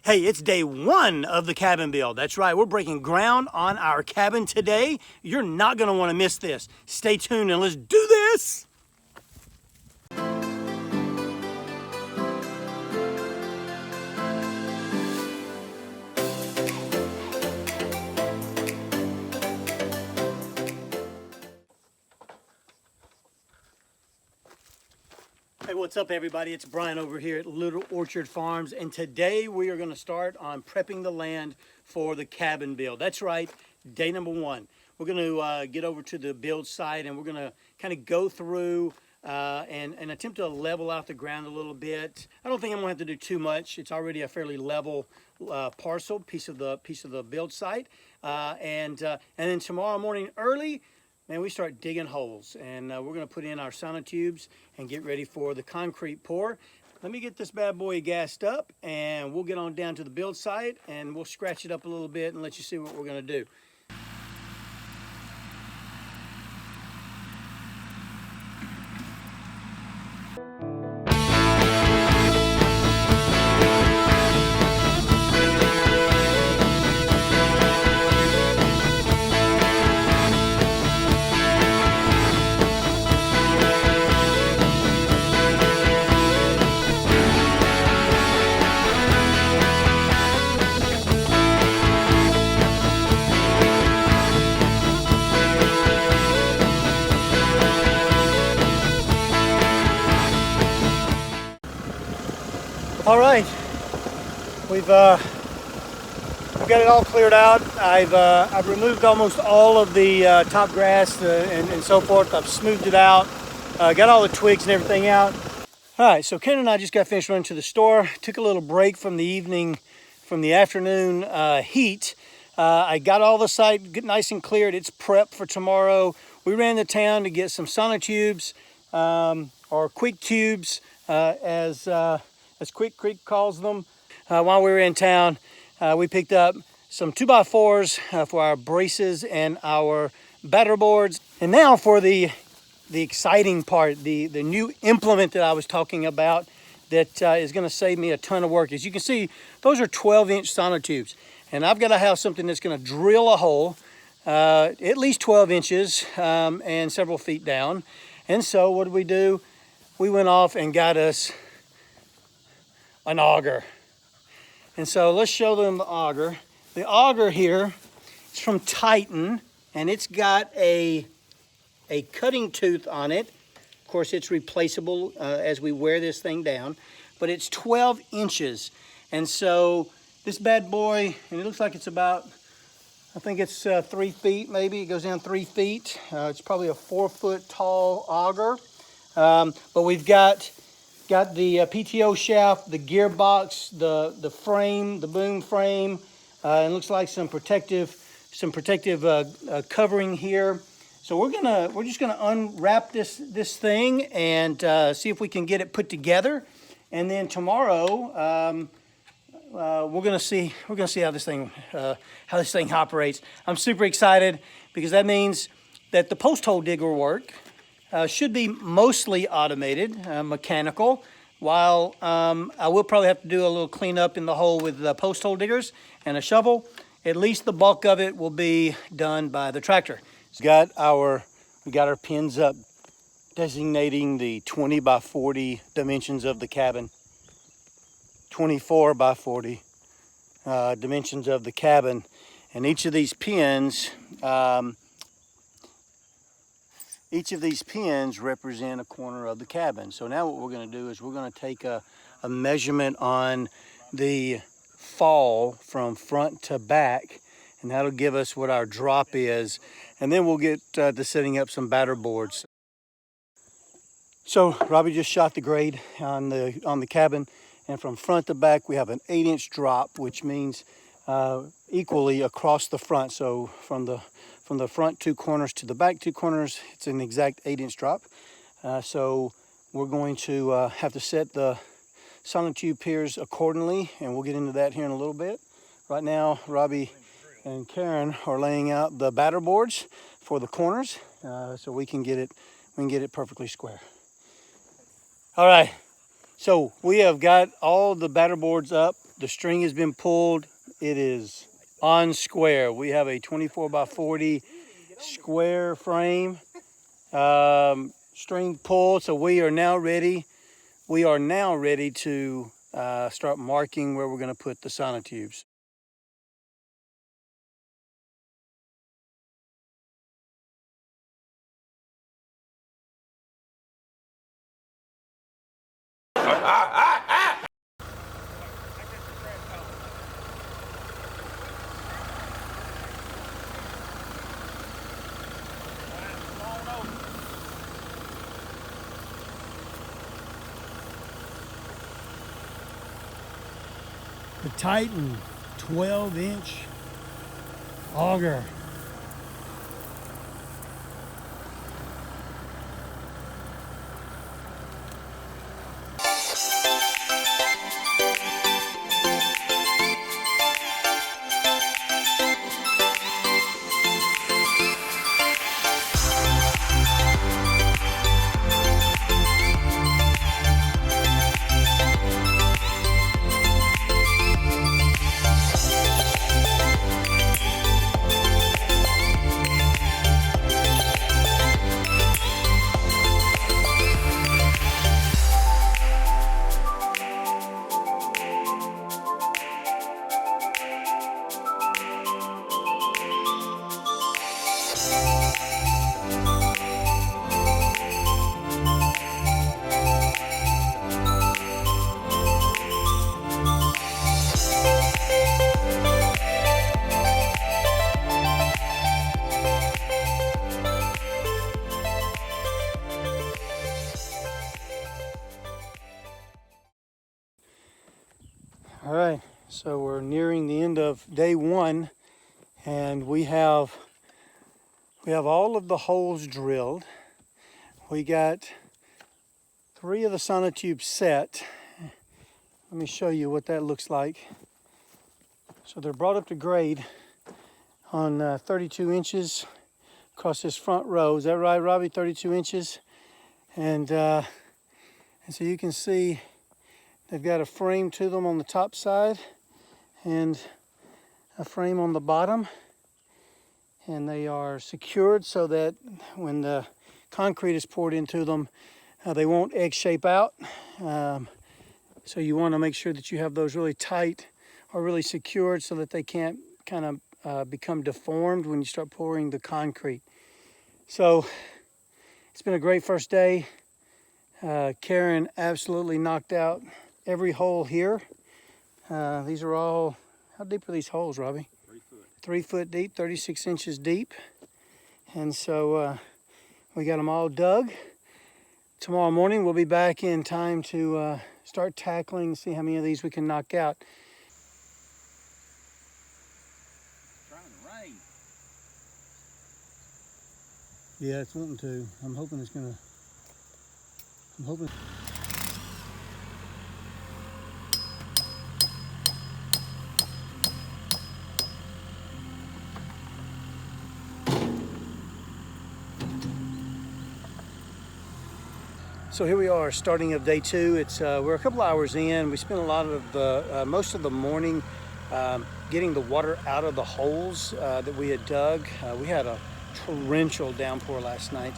Hey, it's day one of the cabin build. That's right, we're breaking ground on our cabin today. You're not gonna wanna miss this. Stay tuned and let's do this. Hey, what's up everybody? It's Brian over here at Little Orchard Farms, and today we are gonna start on prepping the land for the cabin build. That's right, day number one. We're gonna get over to the build site and we're gonna kind of go through and attempt to level out the ground a little bit. I don't think I'm gonna have to do too much. It's already a fairly level piece of the build site. And then tomorrow morning early, man, we start digging holes, and we're gonna put in our sonotubes and get ready for the concrete pour. Let me get this bad boy gassed up and we'll get on down to the build site and we'll scratch it up a little bit and let you see what we're gonna do. All right, we've got it all cleared out. I've removed almost all of the top grass and so forth. I've smoothed it out, got all the twigs and everything out. All right, so Ken and I just got finished running to the store. Took a little break from the afternoon heat. I got all the site nice and cleared. It's prepped for tomorrow. We ran to town to get some sonotubes or quick tubes as Quick Creek calls them. While we were in town, we picked up some 2x4s for our braces and our batter boards. And now for the exciting part, the new implement that I was talking about that is gonna save me a ton of work. As you can see, those are 12-inch sonotubes. And I've gotta have something that's gonna drill a hole at least 12 inches and several feet down. And so what did we do? We went off and got us an auger. And so let's show them the auger. The auger here is from Titan, and it's got a cutting tooth on it. Of course, it's replaceable as we wear this thing down, but it's 12 inches. And so this bad boy, and it looks like it's about, I think it's 3 feet maybe. It goes down 3 feet. It's probably a 4-foot tall auger. But we've got the PTO shaft, the gearbox, the frame, the boom frame. It looks like some protective covering here. So we're just gonna unwrap this thing and see if we can get it put together. And then tomorrow we're gonna see how this thing operates. I'm super excited because that means that the post hole digger work should be mostly automated, mechanical, while I will probably have to do a little cleanup in the hole with the post hole diggers and a shovel. At least the bulk of it will be done by the tractor. We got our pins up designating the 20 by 40 dimensions of the cabin, 24 by 40 dimensions of the cabin, and each of these pins represent a corner of the cabin. So now what we're going to do is we're going to take a measurement on the fall from front to back, and that'll give us what our drop is. And then we'll get to setting up some batter boards. So Robbie just shot the grade on the cabin, and from front to back we have an 8-inch drop, which means equally across the front. So from the front 2 corners to the back 2 corners, it's an exact 8-inch drop. So we're going to have to set the sonotube piers accordingly, and we'll get into that here in a little bit. Right now, Robbie and Karen are laying out the batter boards for the corners, so we can get it perfectly square. All right, so we have got all the batter boards up. The string has been pulled. It is on square. We have a 24 by 40 square frame, string pulled. So we are now ready. We are now ready to start marking where we're going to put the sonotubes. The Titan 12-inch auger. All right, so we're nearing the end of day one, and we have all of the holes drilled. We got 3 of the sonotubes set. Let me show you what that looks like. So they're brought up to grade on 32 inches across this front row. Is that right, Robbie? 32 inches, and so you can see they've got a frame to them on the top side and a frame on the bottom, and they are secured so that when the concrete is poured into them, they won't egg shape out. So you want to make sure that you have those really tight or really secured so that they can't kind of become deformed when you start pouring the concrete. So it's been a great first day. Karen absolutely knocked out every hole here. These are all, how deep are these holes, Robbie? 3 foot. 3 foot deep, 36 inches deep. And so we got them all dug. Tomorrow morning we'll be back in time to start tackling, see how many of these we can knock out. Trying to rain. Yeah, it's wanting to. I'm hoping it's gonna, I'm hoping. So here we are, starting of day 2. It's we're a couple hours in. We spent a lot of the most of the morning getting the water out of the holes that we had dug. We had a torrential downpour last night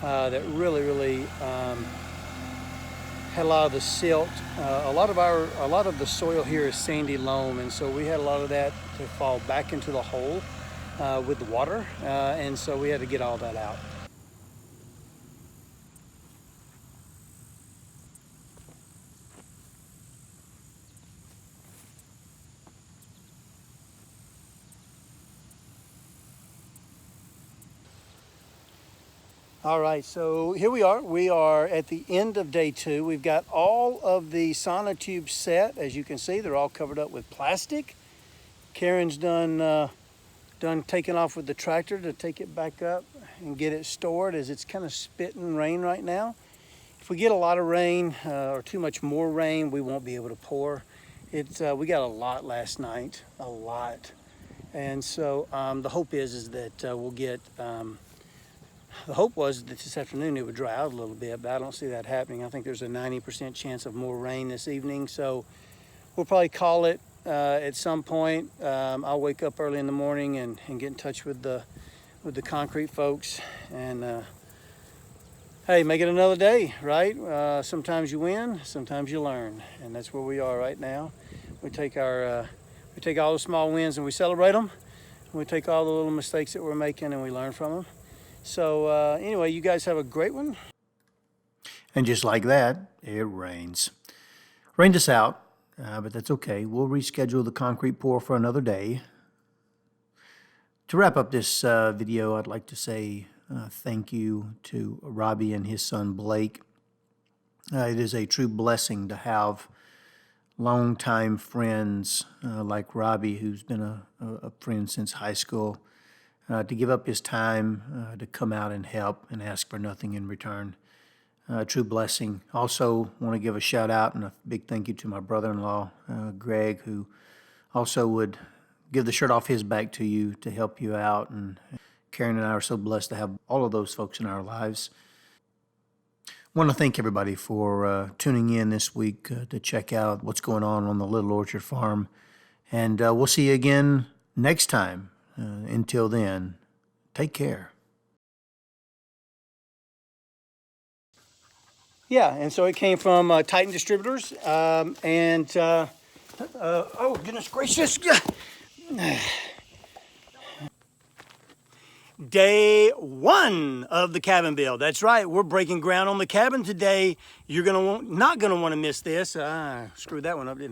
that really had a lot of the silt. A lot of the soil here is sandy loam, and so we had a lot of that to fall back into the hole with the water, and so we had to get all that out. All right, so here we are. We are at the end of day 2. We've got all of the sonotubes set. As you can see, they're all covered up with plastic. Karen's done taking off with the tractor to take it back up and get it stored, as it's kind of spitting rain right now. If we get a lot of rain or too much more rain, we won't be able to pour. We got a lot last night, a lot. And so the hope is that we'll get... The hope was that this afternoon it would dry out a little bit, but I don't see that happening. I think there's a 90% chance of more rain this evening. So we'll probably call it at some point. I'll wake up early in the morning and get in touch with the concrete folks, and hey, make it another day, right? Sometimes you win, sometimes you learn, and that's where we are right now. We take all the small wins and we celebrate them. We take all the little mistakes that we're making and we learn from them. So anyway, you guys have a great one. And just like that, it rains. Rained us out, but that's okay. We'll reschedule the concrete pour for another day. To wrap up this video, I'd like to say thank you to Robbie and his son Blake. It is a true blessing to have longtime friends like Robbie, who's been a friend since high school, to give up his time to come out and help and ask for nothing in return. True blessing. Also want to give a shout out and a big thank you to my brother-in-law, Greg, who also would give the shirt off his back to you to help you out. And Karen and I are so blessed to have all of those folks in our lives. Want to thank everybody for tuning in this week to check out what's going on the Little Orchard Farm. And we'll see you again next time. Until then, take care. Yeah, and so it came from Titan Distributors. Oh, goodness gracious. Day one of the cabin build. That's right. We're breaking ground on the cabin today. You're not gonna want to miss this. Screwed that one up, didn't I?